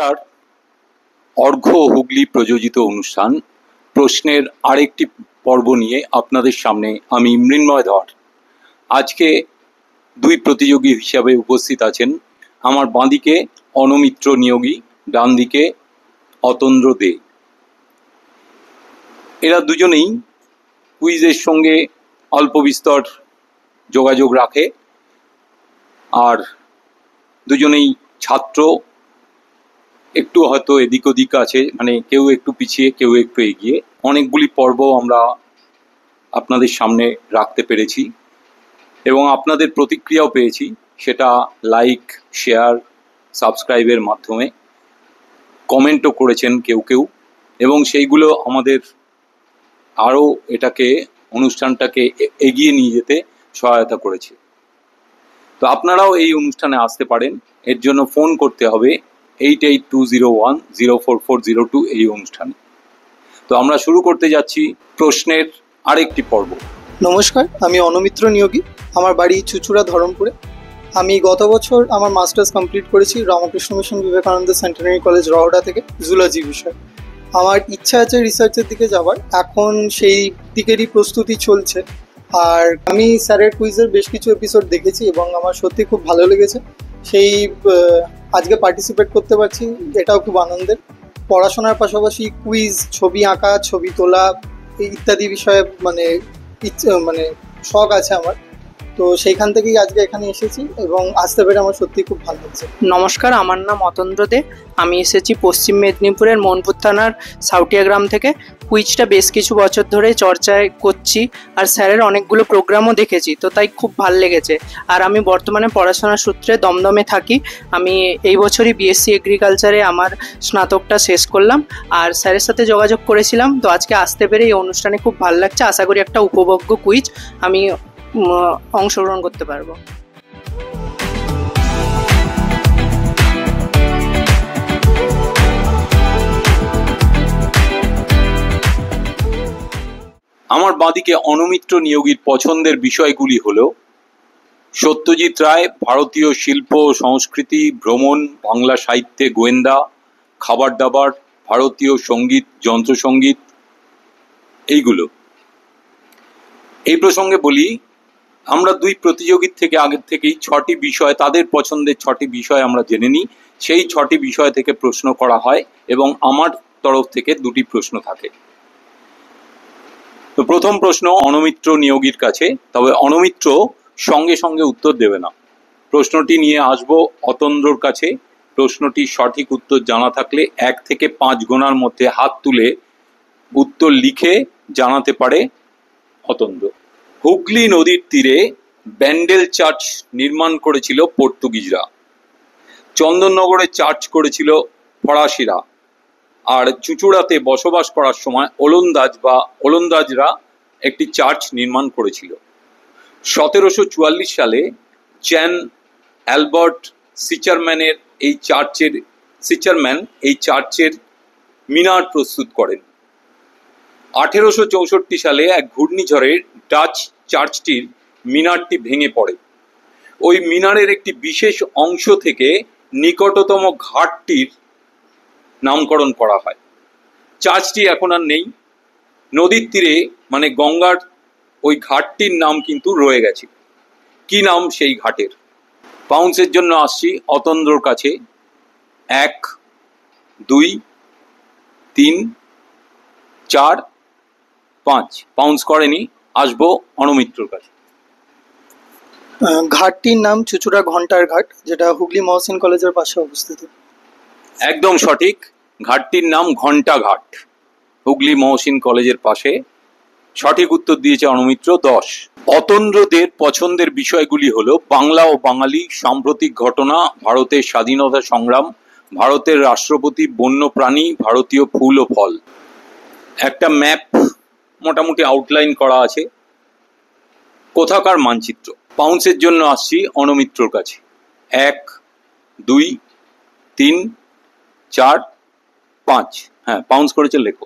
নমস্কার। অর্ঘ্য হুগলি প্রযোজিত অনুষ্ঠান প্রশ্নের আরেকটি পর্ব নিয়ে আপনাদের সামনে আমি মৃন্ময় ধর। আজকে দুই প্রতিযোগী হিসাবে উপস্থিত আছেন। আমার বাঁদিকে অনমিত্র নিয়োগী, ডান দিকে অতন্দ্র দে। এরা দুজনেই কুইজের সঙ্গে অল্প বিস্তর যোগাযোগ রাখে, আর দুজনেই ছাত্র। একটু হয়তো এদিক ওদিক আছে, মানে কেউ একটু পিছিয়ে কেউ একটু এগিয়ে। অনেকগুলি পর্ব আমরা আপনাদের সামনে রাখতে পেরেছি এবং আপনাদের প্রতিক্রিয়াও পেয়েছি, সেটা লাইক, শেয়ার, সাবস্ক্রাইবের মাধ্যমে। কমেন্টও করেছেন কেউ কেউ, এবং সেইগুলো আমাদের আরও অনুষ্ঠানটাকে এগিয়ে নিয়ে যেতে সহায়তা করেছে। তো আপনারাও এই অনুষ্ঠানে আসতে পারেন। এর জন্য ফোন করতে হবে 8820104402 এই অনুষ্ঠানে। তো আমরা শুরু করতে যাচ্ছি প্রশ্নের আরেকটি পর্ব। নমস্কার, আমি অনমিত্র নিয়োগী। আমার বাড়ি চুচুড়া, ধরমপুরে। আমি গত বছর আমার মাস্টার্স কমপ্লিট করেছি Ramakrishna mission Vivekananda centenary college, Rahara থেকে, জুলজি বিষয়। আমার ইচ্ছা আছে রিসার্চের দিকে যাওয়ার, এখন সেই দিকেরই প্রস্তুতি চলছে। আর আমি স্যারের কুইজের বেশ কিছু এপিসোড দেখেছি এবং আমার সত্যি খুব ভালো লেগেছে। সেই আজকে পার্টিসিপেট করতে পারছি, এটাও খুব আনন্দের। পড়াশোনার পাশাপাশি কুইজ, ছবি আঁকা, ছবি তোলা ইত্যাদি বিষয়ে মানে শখ আছে আমার। তো সেইখান থেকেই আজকে এখানে এসেছি এবং আসতে পেরে আমার সত্যি খুব ভালো লাগছে। নমস্কার, আমার নাম অতন্দ্র দে। আমি এসেছি পশ্চিম মেদিনীপুরের মনপুর থানার সাউটিয়া গ্রাম থেকে। কুইজটা বেশ কিছু বছর ধরে চর্চায় করছি, আর স্যারের অনেকগুলো প্রোগ্রামও দেখেছি, তো তাই খুব ভালো লেগেছে। আর আমি বর্তমানে পড়াশোনার সূত্রে দমদমে থাকি। আমি এই বছরই বিএসসি এগ্রিকালচারে আমার স্নাতকটা শেষ করলাম, আর স্যারের সাথে যোগাযোগ করেছিলাম। তো আজকে আসতে পেরে এই অনুষ্ঠানে খুব ভালো লাগছে। আশা করি একটা উপভোগ্য কুইজ আমি অংশগ্রহণ করতে পারবো। আমার বাঁদিকে অনমিত্র নিয়োগীর পছন্দের বিষয়গুলি হলো সত্যজিৎ রায়, ভারতীয় শিল্প সংস্কৃতি, ভ্রমণ, বাংলা সাহিত্যে গোয়েন্দা, খাবার দাবার, ভারতীয় সঙ্গীত, যন্ত্রসঙ্গীত, এইগুলো। এই প্রসঙ্গে বলি, আমরা দুই প্রতিযোগীর থেকে আগের থেকেই 6টি বিষয়, তাদের পছন্দের 6টি বিষয় আমরা জেনে নিই। সেই 6টি বিষয় থেকে প্রশ্ন করা হয় এবং আমার তরফ থেকে 2টি প্রশ্ন থাকে। তো প্রথম প্রশ্ন অনমিত্র নিয়োগীর কাছে, তবে অনমিত্র সঙ্গে সঙ্গে উত্তর দেবে না। প্রশ্নটি নিয়ে আসবো অতন্দ্রর কাছে। প্রশ্নটির সঠিক উত্তর জানা থাকলে 1 থেকে 5 গোনার মধ্যে হাত তুলে উত্তর লিখে জানাতে পারে অতন্দ্র। হুগলি নদীর তীরে ব্যান্ডেল চার্চ নির্মাণ করেছিল পর্তুগিজরা। চন্দননগরে চার্চ করেছিল ফরাসিরা। আর চুচুড়াতে বসবাস করার সময় ওলন্দাজরা একটি চার্চ নির্মাণ করেছিল। 1744 সালে জ্যান অ্যালবার্ট সিচারম্যান এই চার্চের মিনার প্রস্তুত করেন। 1864 সালে এক ঘূর্ণিঝড়ে ডাচ চার্চটির মিনারটি ভেঙে পড়ে। ওই মিনারের একটি বিশেষ অংশ থেকে নিকটতম ঘাটটির নামকরণ করা হয়। চার্চটি এখন আর নেই। নদীর তীরে মানে গঙ্গার ওই ঘাটটির নাম কিন্তু রয়ে গেছে। কি নাম সেই ঘাটের? পাউন্সের জন্য আসছি অতন্দ্রর কাছে। 1, 2, 3, 4, 5। পাউন্স করেনি। আসবো অনমিত্রর কাছে। ঘাটটির নাম চুচুড়া ঘন্টার ঘাট, যেটা হুগলি মহসিন কলেজের পাশে অবস্থিত। একদম সঠিক। ঘাটটির নাম ঘন্টা ঘাট, হুগলি মহসিন কলেজের পাশে। সঠিক উত্তর দিয়েছে অনমিত্র। 10। অতন্দ্রদের পছন্দের বিষয়গুলি হলো বাংলা ও বাঙালি, সাম্প্রতিক ঘটনা, ভারতের স্বাধীনতা সংগ্রাম, ভারতের রাষ্ট্রপতি, বন্যপ্রাণী, ভারতীয় ফুল ও ফল। একটা ম্যাপ মোটামুটি আউটলাইন করা আছে, কোথাকার মানচিত্র। পাউন্সের জন্য আসছি অনমিত্রর কাছে। 1, 2, 3, 4, 5। হ্যাঁ, পাউন্স করেছে, লেখো।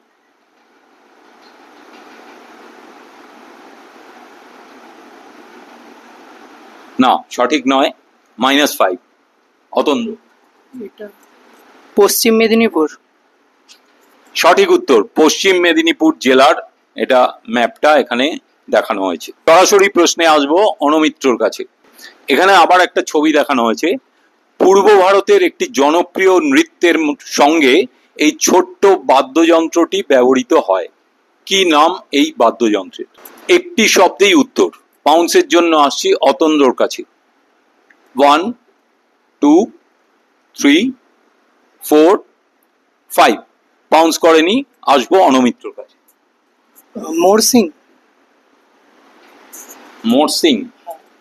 না, সঠিক নয়। -5। অতন্দ্র। পশ্চিম মেদিনীপুর। সঠিক উত্তর, পশ্চিম মেদিনীপুর জেলার এটা ম্যাপটা এখানে দেখানো হয়েছে। সরাসরি প্রশ্নে আসবো অনমিত্রর কাছে। এখানে আবার একটা ছবি দেখানো হয়েছে। পূর্ব ভারতের একটি জনপ্রিয় নৃত্যের সঙ্গে এই ছোট্ট বাদ্যযন্ত্রটি ব্যবহৃত হয়। কি নাম এই বাদ্যযন্ত্রের? একটি শব্দেই উত্তর। পাউন্সের জন্য আসছি অতন্দ্রর কাছে। 1 2 3 4 5। পাউন্স করেনি, আসবো অনমিত্রর কাছে। মোরসিং। মরসিং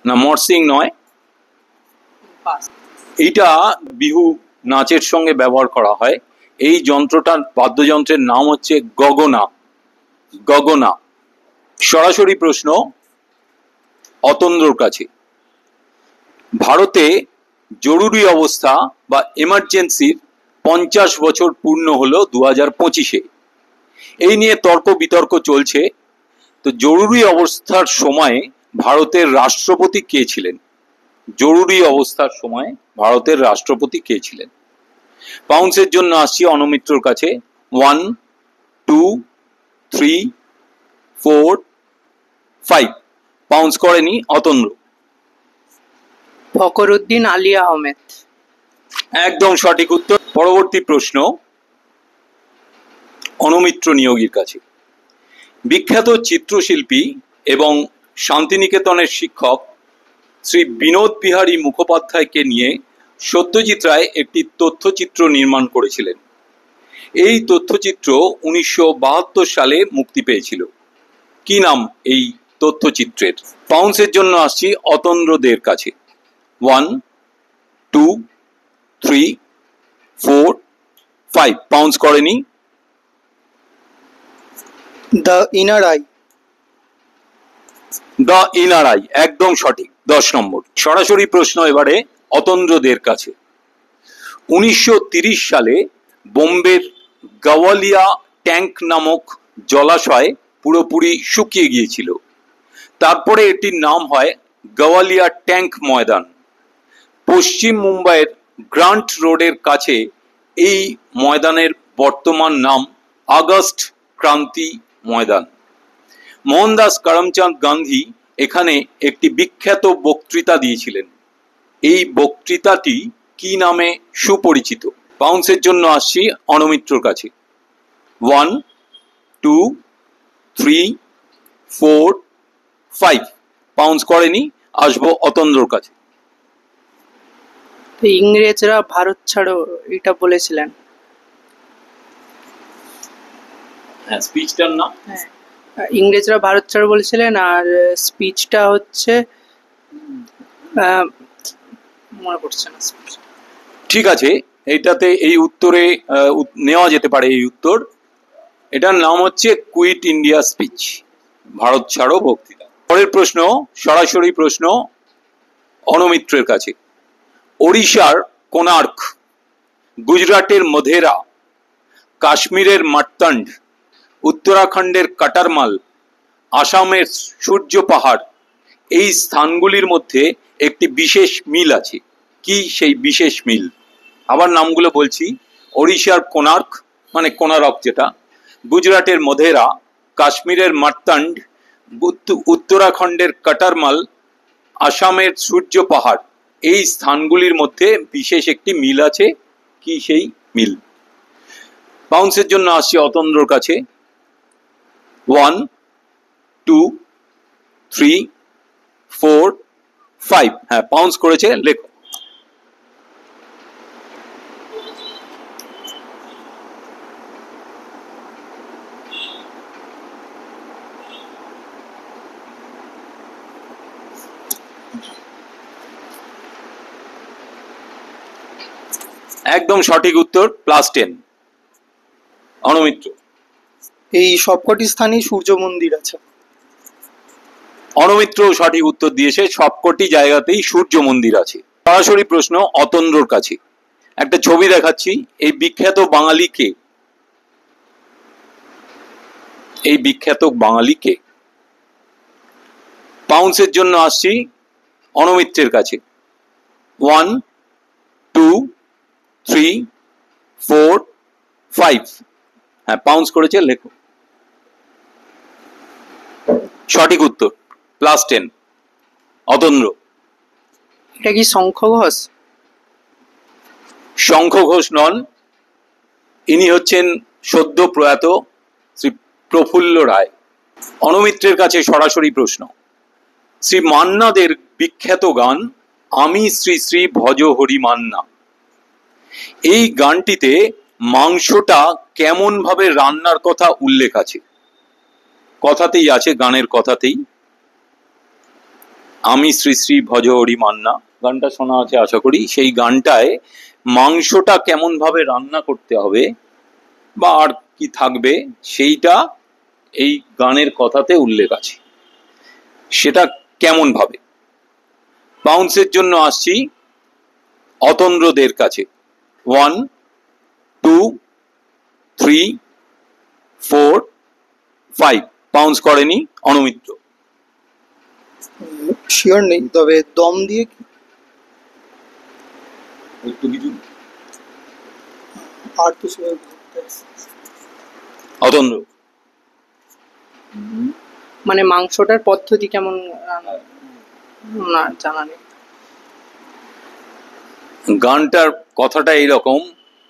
না, মরসিং নয়। এইটা বিহু নাচের সঙ্গে ব্যবহার করা হয়। এই যন্ত্রটার বাদ্যযন্ত্রের নাম হচ্ছে গগনা। গগনা। সরাসরি প্রশ্ন অতন্দ্রর কাছে। ভারতে জরুরি অবস্থা বা এমার্জেন্সির 50 বছর পূর্ণ হলো 2025-এ। এই নিয়ে তর্ক বিতর্ক চলছে। তো জরুরি অবস্থার সময়ে ভারতের রাষ্ট্রপতি কে ছিলেন? জরুরি অবস্থার সময় ভারতের রাষ্ট্রপতি কে ছিলেন? পাউন্সের জন্য আসছি অনমিত্রর কাছে। 1 2 3 4 5। পাউন্স করেনি অতন্দ্র। ফখরুদ্দিন আলী আহমেদ। একদম সঠিক উত্তর। পরবর্তী প্রশ্ন অনমিত্র নিয়োগীর কাছে। বিখ্যাত চিত্রশিল্পী এবং শান্তিনিকেতনের শিক্ষক শ্রী বিনোদ বিহারী মুখোপাধ্যায়কে নিয়ে সত্যজিৎ রায় একটি তথ্যচিত্র নির্মাণ করেছিলেন। এই তথ্যচিত্র 1972 সালে মুক্তি পেয়েছিল। কি নাম এই তথ্যচিত্রের? পাউন্সের জন্য আসছি অতন্দ্রদের কাছে। 1 2 3 4 5। পাউন্স করেনি। The inner I. The inner I, একদম সঠিক। 10 নম্বর। সরাসরি প্রশ্ন এবারে অতন্দ্রদের কাছে। 1930 সালে বোম্বের গাওয়ালিয়া ট্যাঙ্ক নামক জলাশয় পুরোপুরি শুকিয়ে গিয়েছিল। তারপরে এটির নাম হয় গাওয়ালিয়া ট্যাঙ্ক ময়দান। পশ্চিম মুম্বাইয়ের গ্রান্ট রোডের কাছে এই ময়দানের বর্তমান নাম আগস্ট ক্রান্তি ময়দান। মোহনদাস করমচাঁদ গান্ধী এখানে একটি বিখ্যাত বক্তৃতা দিয়েছিলেন। এই বক্তৃতাটি কি নামে সুপরিচিত? পাউন্সের জন্য আসছি অনমিত্রর কাছে। 1 2 3 4 5। পাউন্স করেনি, আসবো অতন্দ্রর কাছে। ইংরেজরা ভারত ছাড়ো এটা বলেছিলেন। হ্যাঁ, স্পিচটার নাম? হ্যাঁ, ইংরেজরা ভারত ছাড়ো বলেছিলেন। আর স্পিচটা হচ্ছে মনে পড়ছে না। ঠিক আছে, এইটাতে এই উত্তরে নেওয়া যেতে পারে এই উত্তর। এটার নাম হচ্ছে কুইট ইন্ডিয়া স্পিচ, ভারত ছাড়ো বক্তৃতা। পরের প্রশ্ন সরাসরি প্রশ্ন অনমিত্রের কাছে। ওড়িশার কোনার্ক, গুজরাটের মধেরা, কাশ্মীরের মার্তান্ড, উত্তরাখণ্ডের কাটারমাল, আসামের সূর্য পাহাড়, এই স্থানগুলির মধ্যে একটি বিশেষ মিল আছে। কি সেই বিশেষ মিল? আবার নামগুলো বলছি। ওড়িশার কোনার্ক মানে কোনারক যেটা, গুজরাটের মধেরা, কাশ্মীরের মার্তান্ড, উত্তরাখণ্ডের কাটারমাল, আসামের সূর্য পাহাড়, এই স্থানগুলির মধ্যে বিশেষ একটি মিল আছে। কি সেই মিল? পাউন্সের জন্য আসছি অতন্দ্রর কাছে। 1 2 3 4 5। হ্যাঁ, পাউন্স করেছে, লেখো। একদম সঠিক উত্তর, +10। অনমিত্র। এই সবকটি স্থানেই সূর্য মন্দির আছে। অনমিত্র সঠিক উত্তর দিয়েছে, সবকটি জায়গাতেই সূর্য মন্দির আছে। সরাসরি প্রশ্ন অতন্দ্রর কাছে। একটা ছবি দেখাচ্ছি। এই বিখ্যাত বাঙালি কে? এই বিখ্যাত বাঙালি কে? পাউন্সের জন্য আসছি অনমিত্রের কাছে। 1 2 3 4, 5। হ্যাঁ, পাউন্স করেছে, লেখো। সঠিক উত্তর +10। অতন্দ্র। এটা কি শঙ্খ ঘোষ? শঙ্খ ঘোষ নন, ইনি হচ্ছেন সদ্য প্রয়াত শ্রী প্রফুল্ল রায়। অনমিত্রের কাছে সরাসরি প্রশ্ন। শ্রী মান্নাদের বিখ্যাত গান আমি শ্রী শ্রী ভজ হরি মান্না, এই গানটিতে মাংসটা কেমন ভাবে রান্নার কথা উল্লেখ আছে? কথাতেই আছে, গানের কথাতেই। আমি শ্রী শ্রী ভজ হরি মান্না গানটা শোনা আছে আশা করি। সেই গানটায় মাংসটা কেমন ভাবে রান্না করতে হবে বা আর কি থাকবে সেইটা এই গানের কথাতে উল্লেখ আছে। সেটা কেমন ভাবে? বাউন্সের জন্য আসছি অতন্দ্রদের কাছে। 1, 2, 3, 4, 5। বাউন্স করেনি অনমিত্র। শিওর নেই, তবে দম দিয়ে কি কিছু আর তো সেভাবে বুঝতে পারছি না। অতন্দ্র। মানে মাংসটার পদ্ধতি কেমন না জানা নেই। গানটার কথাটা এইরকম,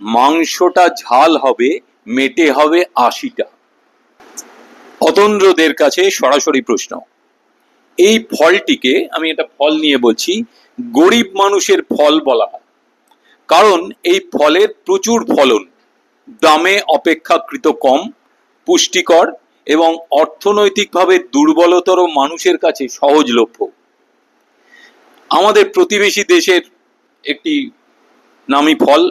মাংসটা ঝাল হবে, মেটে হবে 80টা। অতন্দ্রদের কাছে সরাসরি প্রশ্ন। এই ফলটিকে, আমি এটা ফল নিয়ে বলছি, গরিব মানুষের ফল বলা হয়, কারণ এই ফলের প্রচুর ফলন, দামে অপেক্ষাকৃত কম, পুষ্টিকর এবং অর্থনৈতিকভাবে দুর্বলতর মানুষের কাছে সহজলভ্য। আমাদের প্রতিবেশী দেশের একটি নামী ফল,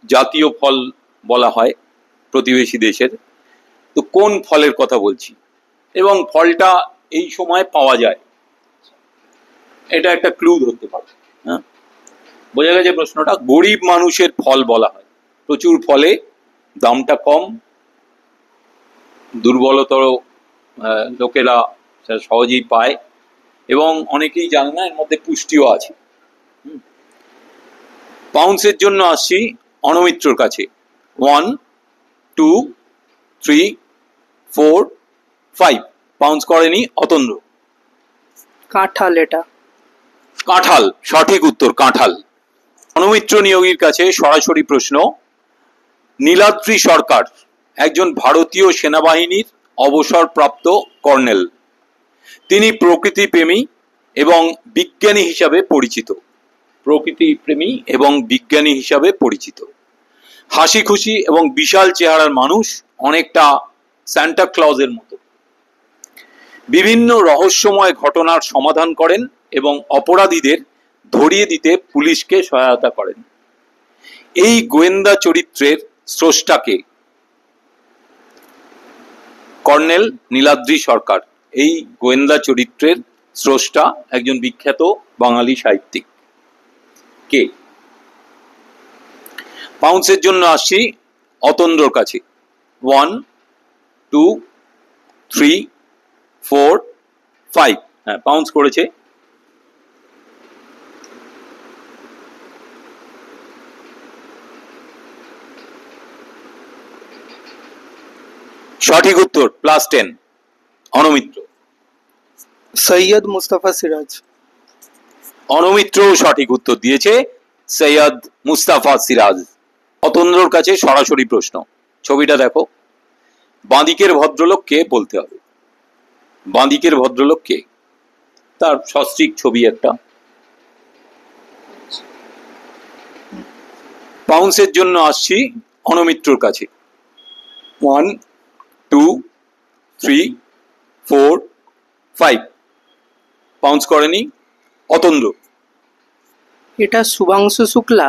জাতীয় ফল বলা হয় প্রতিবেশী দেশের। তো কোন ফলের কথা বলছি এবং ফলটা এই সময় পাওয়া যায়, এটা একটা ক্লু ধরতে পারে। হ্যাঁ, বোঝা গেছে প্রশ্নটা? গরিব মানুষের ফল বলা হয়, প্রচুর ফলে, দামটা কম, দুর্বলতর লোকেরা সেটা সহজেই পায় এবং অনেকেই জানে না এর মধ্যে পুষ্টিও আছে। পাউন্সের জন্য আসছি অনমিত্রর কাছে। 1, 2, 3, 4, 5। পাউন্স করেনি অতন্দ্র। কাঁঠাল। এটা কাঁঠাল, সঠিক উত্তর কাঁঠাল। অনমিত্র নিয়োগীর কাছে সরাসরি প্রশ্ন। নীলাদ্রি সরকার একজন ভারতীয় সেনাবাহিনীর অবসরপ্রাপ্ত কর্নেল। তিনি প্রকৃতিপ্রেমী এবং বিজ্ঞানী হিসাবে পরিচিত। প্রকৃতিপ্রেমী এবং বিজ্ঞানী হিসাবে পরিচিত। হাসি খুশি এবং বিশাল চেহারার মানুষ, অনেকটা সান্টা ক্লজের মতো। বিভিন্ন রহস্যময় ঘটনার সমাধান করেন এবং অপরাধীদের ধরিয়ে দিতে পুলিশকে সহায়তা করেন। এই গোয়েন্দা চরিত্রের স্রষ্টাকে? কর্নেল নীলাদ্রি সরকার এই গোয়েন্দা চরিত্রের স্রষ্টা, একজন বিখ্যাত বাঙালি সাহিত্যিক। কে? পাউন্সের জন্য আসছি অতন্দ্রর কাছে। 1, 2, 3, 4, 5। হ্যাঁ, পাউন্স করেছে। সঠিক উত্তর +10। অনমিত্র। সৈয়দ মুস্তাফা সিরাজ। অনমিত্র সঠিক উত্তর দিয়েছে, সৈয়দ মুস্তাফা সিরাজ। অতন্দ্রর কাছে সরাসরি প্রশ্ন। ছবিটা দেখো। বাঁদিকের ভদ্রলোক কে বলতে হবে। বাঁদিকের ভদ্রলোক কে? তার সস্ত্রীক ছবি একটা। পাউন্সের জন্য আসছি অনমিত্রর কাছে। 1, 2, 3, 4, 5। পাউন্স করেনি অতন্দ্র। এটা শুভাংশু শুক্লা।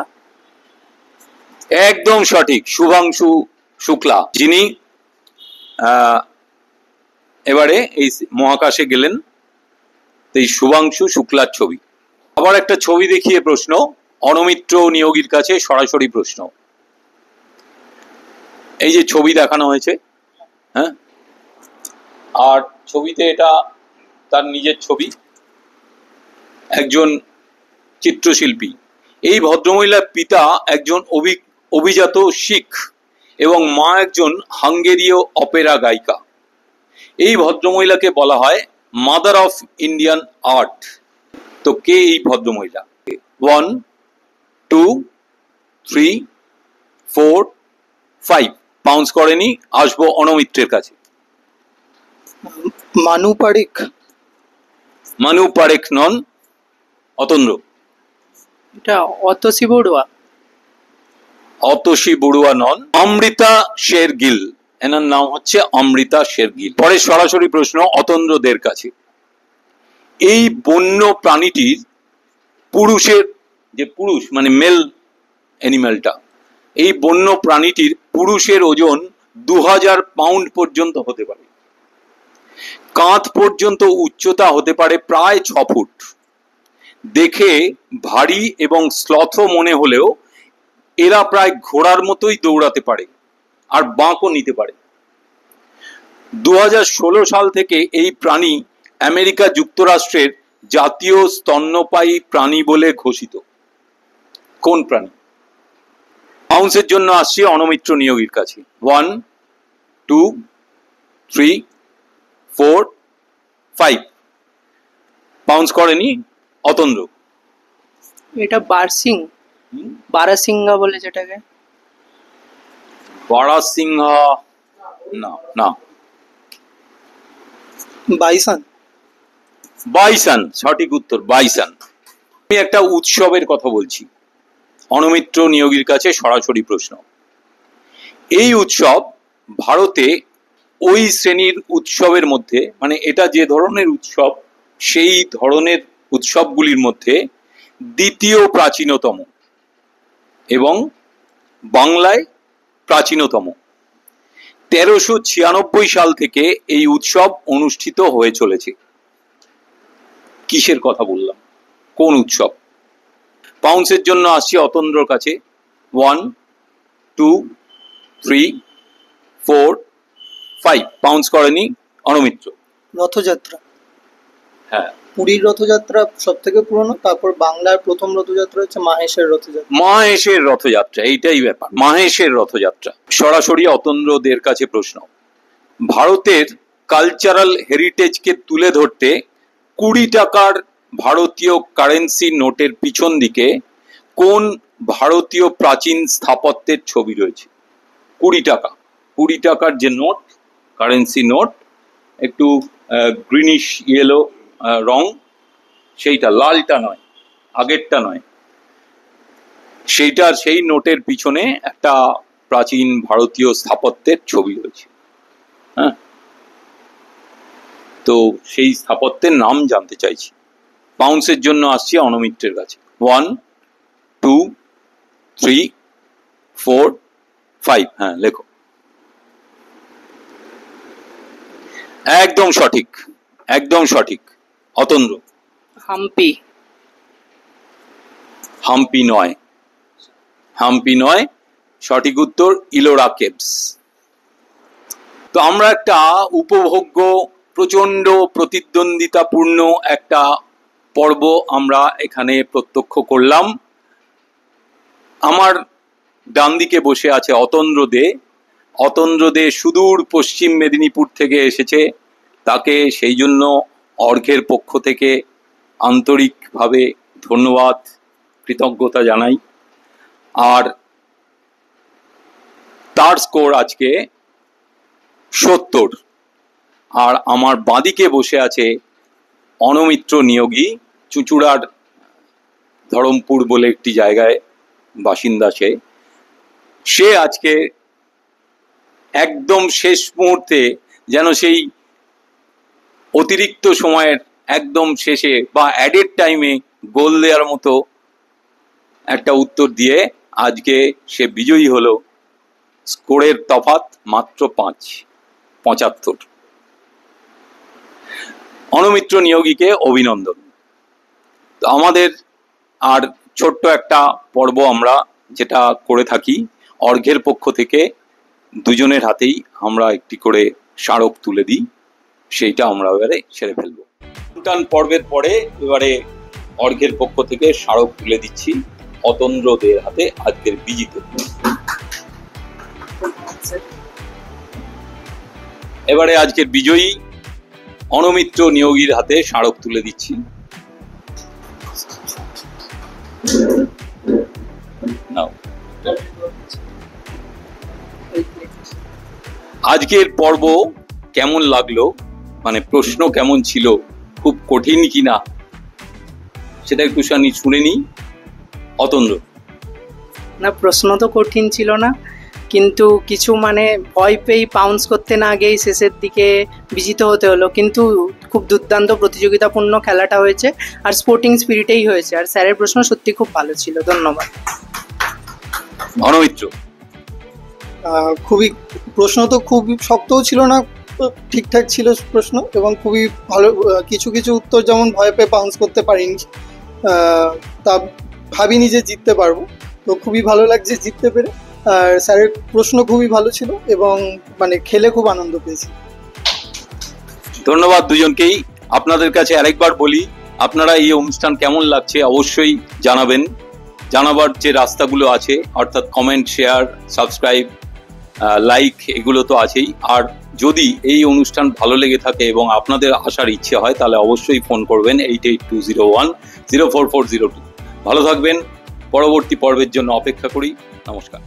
একদম সঠিক, শুভাংশু শুক্লা, যিনি এবারে এই মহাকাশে গেলেন। এই শুভাংশু শুক্লার ছবি। আবার একটা ছবি দেখিয়ে প্রশ্ন। অনমিত্র নিয়োগীর কাছে সরাসরি প্রশ্ন। এই যে ছবি দেখানো হয়েছে, হ্যাঁ, আর ছবিতে এটা তার নিজের ছবি, একজন চিত্রশিল্পী। এই ভদ্রমহিলার পিতা একজন অভিজাত শিখ এবং মা একজন হাঙ্গেরীয় অপেরা গায়িকা। এই ভদ্রমহিলাকে বলা হয় মাদার অফ ইন্ডিয়ান আর্ট। তো কে এই ভদ্রমহিলা? 1 2 3 4 5 পাউন্স করেনি। আসবো অনমিত্রের কাছে। মানু পারিক। মানু পারেখ নন। অতন্দ্র। এটা অতসী বড়ুয়া। অতসী বড়ুয়া নন। অমৃতা শেরগিল, এনার নাম হচ্ছে অমৃতা শেরগিল। পরে সরাসরি প্রশ্ন অতন্দ্রদের কাছে। এই বন্য প্রাণীটির পুরুষের যে পুরুষ মানে মেল অ্যানিমালটা, এই বন্য প্রাণীটির পুরুষের ওজন 2000 পাউন্ড পর্যন্ত হতে পারে। কাঁধ পর্যন্ত উচ্চতা হতে পারে প্রায় 6 ফুট। দেখে ভারী এবং স্লথ মনে হলেও এরা প্রায় ঘোড়ার মতোই দৌড়াতে পারে আর বাঁকও নিতে পারে। 2016 সাল থেকে এই প্রাণী আমেরিকা যুক্তরাষ্ট্রের জাতীয় স্তন্যপায়ী প্রাণী বলে ঘোষিত। কোন প্রাণী? পাউন্সের জন্য আসছে অনমিত্র নিয়োগীর কাছে। 1 2 3 4 5 পাউন্স করেনি। অতন্দ্র। এটা বারসিং, বারাসিংহা বলে যেটাকে। বারাসিংহা না না। বাইসন। বাইসন সঠিক উত্তর, বাইসন। আমি একটা উৎসবের কথা বলছি। অনমিত্র নিয়োগীর কাছে সরাসরি প্রশ্ন। এই উৎসব ভারতে ওই শ্রেণীর উৎসবের মধ্যে, মানে এটা যে ধরনের উৎসব সেই ধরনের উৎসবগুলির মধ্যে দ্বিতীয় প্রাচীনতম এবং বাংলায় প্রাচীনতম। 1396 সাল থেকে এই উৎসব অনুষ্ঠিত হয়ে চলেছে। কিসের কথা বললাম? কোন উৎসব? পাউন্সের জন্য আসছি অতন্দ্রর কাছে। 1 2 3 4 5 পাউন্স করেনি। অনমিত্র। রথযাত্রা। হ্যাঁ, পুরীর রথযাত্রা সব থেকে পুরনো, তারপর বাংলার প্রথম রথযাত্রা হচ্ছে মাহেশের রথযাত্রা। মাহেশের রথযাত্রা, এইটাই ব্যাপার, মাহেশের রথযাত্রা। সরাসরি অতন্দ্রদের কাছে প্রশ্ন। ভারতের কালচারাল হেরিটেজকে তুলে ধরতে 20 টাকার ভারতীয় কারেন্সি নোটের পিছন দিকে কোন ভারতীয় প্রাচীন স্থাপত্যের ছবি রয়েছে? 20 টাকা, 20 টাকার যে নোট, কারেন্সি নোট, একটু গ্রিনিশ ইয়েলো রং, সেইটা, লালটা নয়, আগেরটা নয়, সেইটার সেই নোটের পিছনে একটা প্রাচীন ভারতীয় স্থাপত্যের ছবি রয়েছে। হ্যাঁ, তো সেই স্থাপত্যের নাম জানতে চাইছি। পাউন্সের জন্য আসছি অনমিত্রের কাছে। 1 2 3 4 5 হ্যাঁ, লেখো। একদম সঠিক, একদম সঠিক। অতন্দ্র। হাম্পি। হাম্পি নয়, হাম্পি নয়, সঠিক উত্তর ইলোরা কেভস। তো আমরা একটা উপভোগ্য, প্রচন্ড প্রতিদ্বন্দ্বিতাপূর্ণ একটা পর্ব আমরা এখানে প্রত্যক্ষ করলাম। আমার ডান দিকে বসে আছে অতন্দ্র দে। অতন্দ্র দে সুদূর পশ্চিম মেদিনীপুর থেকে এসেছে। তাকে সেই জন্য অর্ঘের পক্ষ থেকে আন্তরিকভাবে ধন্যবাদ, কৃতজ্ঞতা জানাই। আর তার স্কোর আজকে 70। আর আমার বাঁদিকে বসে আছে অনমিত্র নিয়োগী, চুঁচুড়ার ধরমপুর বলে একটি জায়গায় বাসিন্দা। সে আজকে একদম শেষ মুহূর্তে, যেন সেই অতিরিক্ত সময়ের একদম শেষে বা অ্যাডেড টাইমে গোল দেওয়ার মতো একটা উত্তর দিয়ে আজকে সে বিজয়ী হলো। স্কোরের তফাৎ মাত্র 5, 75। অনমিত্র নিয়োগীকে অভিনন্দন। তো আমাদের আর ছোট্ট একটা পর্ব আমরা যেটা করে থাকি, অর্ঘের পক্ষ থেকে দুজনের হাতেই আমরা একটি করে স্মারক তুলে দিই, সেইটা আমরা এবারে সেরে ফেলবো। টান পর্বের পরে এবারে অর্ঘের পক্ষ থেকে স্মারক তুলে দিচ্ছি অতন্দ্রদের হাতে, আজকের বিজিত। স্যার। এবারে আজকের বিজয়ী অনমিত্র নিয়োগীর হাতে স্মারক তুলে দিচ্ছি। নাও। আজকের পর্ব কেমন লাগলো, মানে প্রশ্ন কেমন ছিল, খুব কঠিন কিনা সেটা একটু শুনে নি। অতন্দ্র। না, প্রশ্ন তো কঠিন ছিল না, কিন্তু কিছু মানে ভয় পেয়ে পাউন্স করতে না গিয়েই শেষের দিকে বিজিত হতে হলো, কিন্তু খুব দুর্দান্ত প্রতিযোগিতাপূর্ণ খেলাটা হয়েছে আর স্পোর্টিং স্পিরিটেই হয়েছে। আর স্যারের প্রশ্ন সত্যি খুব ভালো ছিল। ধন্যবাদ। অনমিত্র। খুবই প্রশ্ন তো খুবই শক্তও ছিল না, ঠিকঠাক ছিল প্রশ্ন, এবং খুবই ভালো। কিছু কিছু উত্তর যেমন ভয় পেয়ে বাউন্স করতে পারিনি, তা ভাবিনি যে জিততে পারবো। তো খুবই ভালো লাগছে জিততে পেরে। আর স্যারের প্রশ্ন খুবই ভালো ছিল এবং মানে খেলে খুব আনন্দ পেয়েছি। ধন্যবাদ দুজনকেই। আপনাদের কাছে আরেকবার বলি, আপনারা এই অনুষ্ঠান কেমন লাগছে অবশ্যই জানাবেন। জানাবার যে রাস্তাগুলো আছে, অর্থাৎ কমেন্ট, শেয়ার, সাবস্ক্রাইব, লাইক, এগুলো তো আছেই। আর যদি এই অনুষ্ঠান ভালো লেগে থাকে এবং আপনাদের আসার ইচ্ছে হয় তাহলে অবশ্যই ফোন করবেন 8820104402। ভালো থাকবেন, পরবর্তী পর্বের জন্য অপেক্ষা করি। নমস্কার।